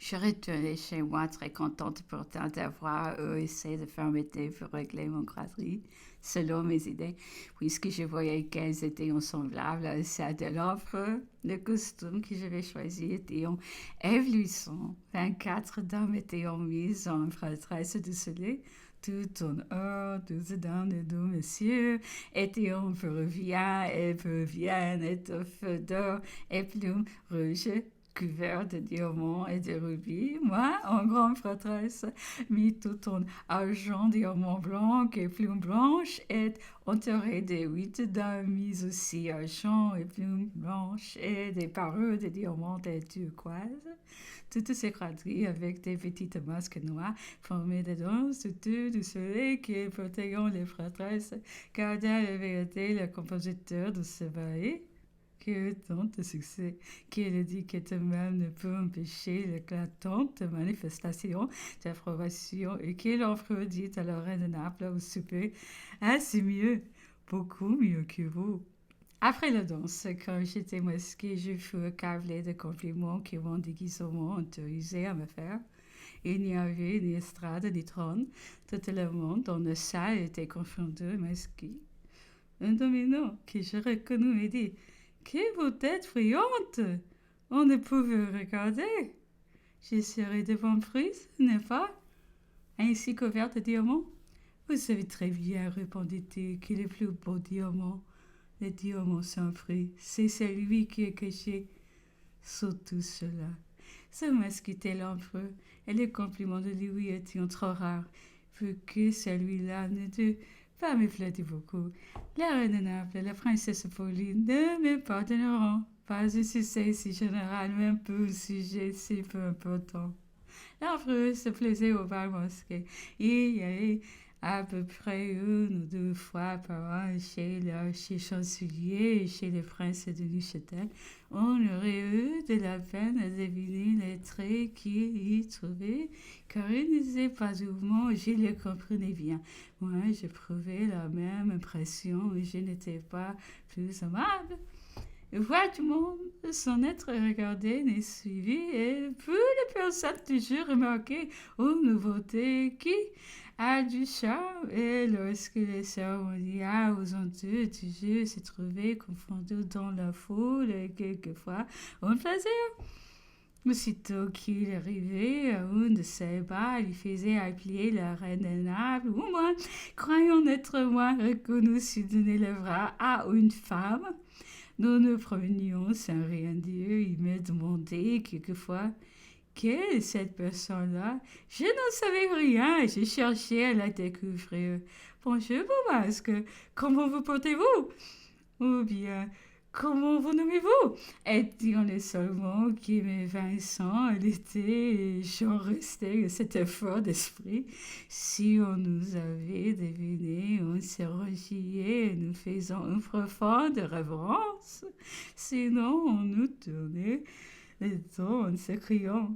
Je retournais chez moi très contente pourtant d'avoir essayé de faire mes thés pour régler mon quadrille, selon mes idées, puisque je voyais qu'elles étaient semblables à celles de l'offre. Le costume que j'avais choisi était en éblouissant. 24 dames étaient en mise en prêtresse de soleil. Tout en or, 12 dames et 2 messieurs étaient en péruvien et péruvienne, étoffe d'or et plumes rouges couvert de diamants et de rubis, moi, en grande prêtresse, mis tout en argent, diamants blancs et plumes blanches, et entouré de 8 dames mises aussi argent et plumes blanches, et des parures de diamants et turquoise. Toutes ces quadrilles avec des petites masques noires formaient des danses autour du soleil qui, protégeant les prêtresses, gardait la vérité le compositeur de ce ballet que tant de succès qu'il dit que tout-même ne peut empêcher l'éclatante manifestation d'approbation et qu'il offre dit à la reine de Naples au souper. Ah, c'est mieux, beaucoup mieux que vous. Après la danse, quand j'étais masquée, je fus accablée de compliments que mon déguisement autorisait à me faire. Il n'y avait ni estrade ni trône. Tout le monde dans la salle était confondu masqué. Un dominant que je reconnus me dit que vos têtes brillantes! On ne pouvait regarder. Je serai devant prise, n'est-ce pas? Ainsi couverte de diamants. Vous savez très bien, répondit-il, que le plus beau diamant, le diamant sans prix, c'est celui qui est caché sous tout cela. Ce masque était l'empereur, et les compliments de lui étaient trop rares, vu que celui-là ne devait pas me flatter beaucoup. La reine de Naples, la princesse Pauline, ne me pardonneront pas un succès si général, même pour un sujet si peu important. L'empereur se plaisait au bal masqué. Il y allait à peu près 1 ou 2 fois par an chez l'archichancelier et chez le prince de Neuchâtel. On aurait eu de la peine à deviner les traits qu'il y trouvait, car il ne disait pas souvent, je les comprenais bien. Moi, j'éprouvais la même impression, et je n'étais pas plus amable. Voir tout le monde sans être regardé ni suivi, et plus les personnes toujours remarquaient une nouveauté qui a du charme, et lorsque les cérémoniales aux entours toujours se trouvaient confondus dans la foule, et quelquefois on plaisir. Aussitôt qu'il arrivait à une de ces bas, il faisait appeler la reine de Naples, ou moi, croyant être moins reconnu si donner le bras à une femme. Nous nous promenions sans rien dire. Il me demandait quelquefois quelle est cette personne-là. Je n'en savais rien. Je cherchais à la découvrir. Bonjour, beau masque. Comment vous portez-vous? Ou bien, comment vous nommez-vous? Et dit-on seulement que mes Vincent l'été et j'en restais à cet effort d'esprit. Si on nous avait deviné, on se regiait et nous faisons une profonde révérence. Sinon, on nous tournait les dos en s'écriant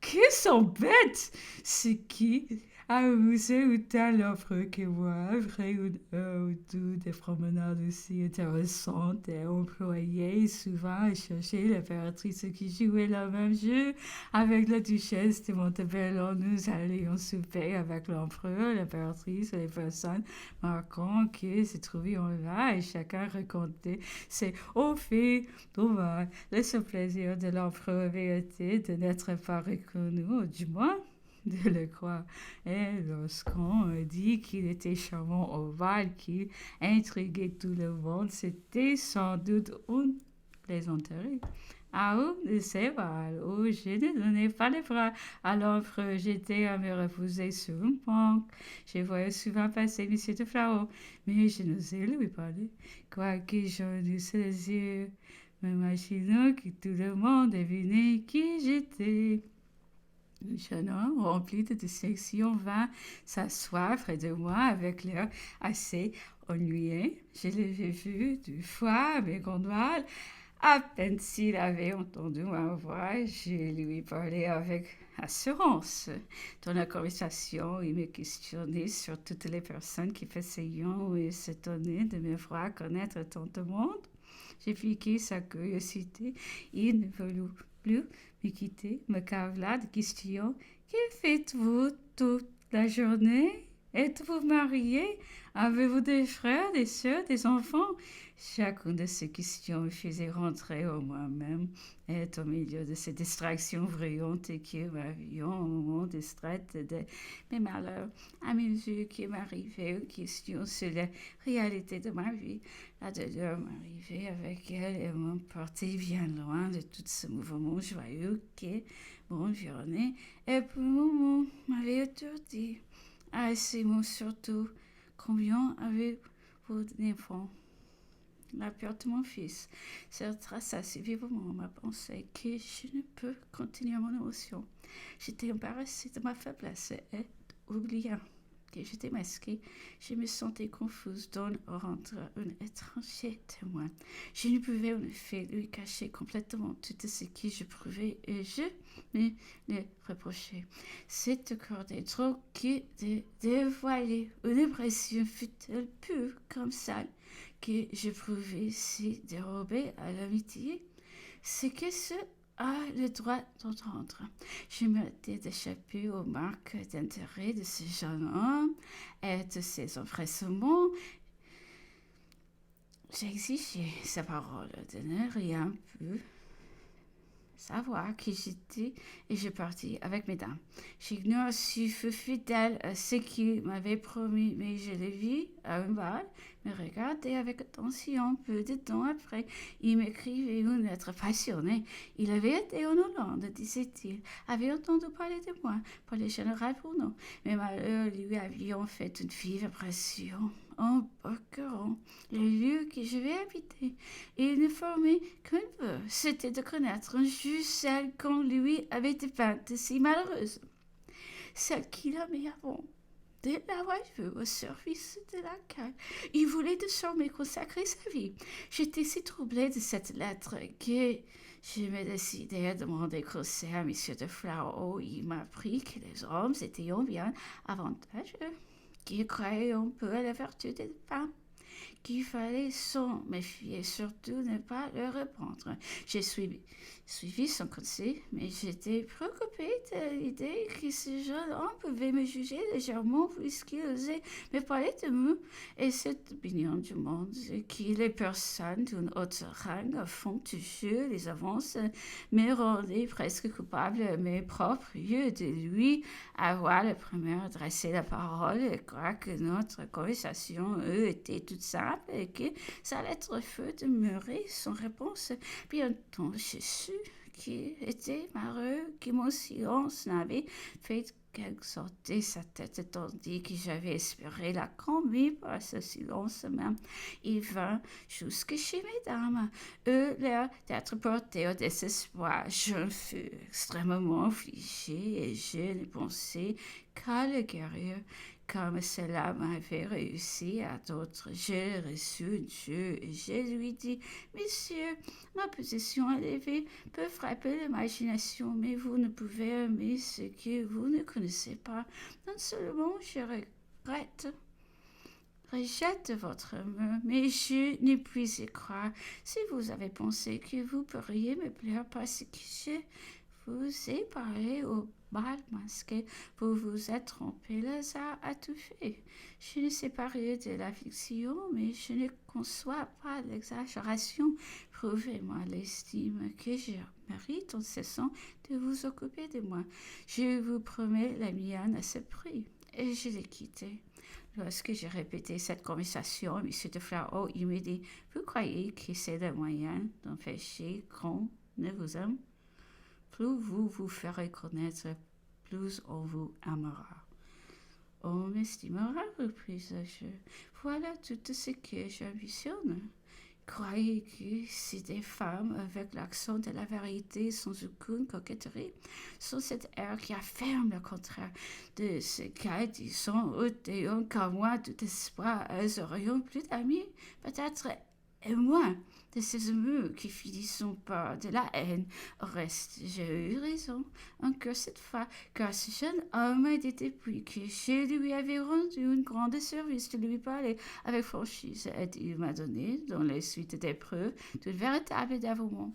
qu'ils sont bêtes! C'est qui a osé autant l'offre que moi, après une heure ou deux de promenade aussi intéressante et employée souvent à chercher l'impératrice qui jouait le même jeu avec la duchesse de Montebello. Nous allions souper avec l'empereur, l'impératrice et les personnes marquantes qui se trouvaient là et chacun racontait ses hauts faits. Dommage, le seul plaisir de l'empereur avait été de n'être pas reconnu, ou du moins de le croire. Et lorsqu'on dit qu'il était charmant au bal, qu'il intriguait tout le monde, c'était sans doute une plaisanterie. À une de ces balles où je ne donnais pas les bras à l'empereur, j'étais à me reposer sur une banque. Je voyais souvent passer M. de Flau, mais je n'osais lui parler, quoique j'en eusse les yeux, m'imaginant que tout le monde devinait qui j'étais. Le jeune homme, rempli de déception, vint s'asseoir près de moi avec l'air assez ennuyé. Je l'avais vu 2 fois à mes gondoles. À peine s'il avait entendu ma voix, je lui parlais avec assurance. Dans la conversation, il me questionnait sur toutes les personnes qui faisaient et s'étonnaient de me voir connaître tant de monde. J'ai piqué sa curiosité. Il ne voulut plus me quitter, me cavla de questions. Que faites-vous toute la journée? Êtes-vous marié? Avez-vous des frères, des sœurs, des enfants? Chacune de ces questions me faisait rentrer en moi-même et au milieu de ces distractions brillantes qui m'avions au moment distrait de mes malheurs, à mesure qu'il m'arrivait une question sur la réalité de ma vie. La douleur m'arrivait avec elle et m'emportait bien loin de tout ce mouvement joyeux qui m'environnait et pour le moment m'avait étourdi. Ah, ces mots surtout, combien avez-vous d'enfants? La perte de mon fils se retraça si vivement ma pensée que je ne peux continuer mon émotion. J'étais embarrassée de ma faiblesse et oubliant que j'étais masquée, je me sentais confuse d'en rendre un étranger témoin. Je ne pouvais en effet lui cacher complètement tout ce que j'éprouvais et je me le reprochais. C'est accordé trop que de dévoiler une impression fut-elle pure comme ça que j'éprouvais si dérobée à l'amitié. C'est que ce a le droit d'entendre. Je m'étais d'échapper aux marques d'intérêt de ce jeune homme et de ses empressements. J'exigeais sa parole de ne rien plus savoir qui j'étais et je partis avec mesdames. J'ignore si je fus fidèle à ce qu'il m'avait promis, mais je le vis à un bal, me regardait avec attention. Peu de temps après, il m'écrivait une lettre passionnée. Il avait été en Hollande, disait-il, avait entendu parler de moi pour le général Bruno. Mes malheurs lui avions fait une vive impression. En procurant le lieu que je vais habiter, il ne formait qu'un vœu, c'était de connaître un jour celle qu'on lui avait dépeinte si malheureuse, celle qu'il aimait avant de l'avoir vue au service de laquelle il voulait désormais consacrer sa vie. J'étais si troublée de cette lettre que je me décidai à demander conseil à M. de Flarhaut. Il m'apprit que les hommes étaient bien avantageux, qui croyaient un peu à la vertu des femmes, qu'il fallait s'en méfier, surtout ne pas le répandre. J'ai suivi son conseil, mais j'étais préoccupée de l'idée que ce jeune homme pouvait me juger légèrement puisqu'il osait me parler de moi et cette opinion du monde que les personnes d'une haute rang font toujours les avances me rendait presque coupable à mes propres yeux de lui avoir le premier adressé la parole et croire que notre conversation était toute simple et que sa lettre fut demeurée sans réponse. Bientôt, je sus qu'il était malheureux, que mon silence n'avait fait qu'exalter sa tête, tandis que j'avais espéré la calmer par ce silence même. Il vint jusque chez mesdames, eux l'air d'être portés au désespoir. Je fus extrêmement affligée et je ne pensais qu'à le guérir. Comme cela m'avait réussi à d'autres, j'ai reçu un jeu et je lui dis, Monsieur, ma position élevée peut frapper l'imagination, mais vous ne pouvez aimer ce que vous ne connaissez pas. Non seulement je rejette votre amour, mais je ne puis y croire. Si vous avez pensé que vous pourriez me plaire parce que je vous ai parlé au bal masqué, vous vous êtes trompé, le hasard a tout fait. Je ne sais pas rire de la fiction, mais je ne conçois pas l'exagération. Prouvez-moi l'estime que je mérite en cessant de vous occuper de moi. Je vous promets la mienne à ce prix. Et je l'ai quitté. Lorsque j'ai répété cette conversation, M. de Flarhaut, il me dit, vous croyez que c'est le moyen d'empêcher qu'on ne vous aime? Plus vous vous ferez connaître, plus on vous aimera. On m'estimera, repris-je. Voilà tout ce que j'ambitionne. Croyez que si des femmes avec l'accent de la vérité sans aucune coquetterie, sans cet air qui affirme le contraire de ce qu'elles disent, ayant qu'à moi tout espoir, elles aurions plus d'amis, peut-être et moins de ces amours qui finissent par de la haine. Au reste, j'ai eu raison, encore cette fois, car ce jeune homme m'a dit depuis que je lui avais rendu un grand service de lui parler avec franchise, et il m'a donné, dans les suites d'épreuves, d'un véritable dévouement.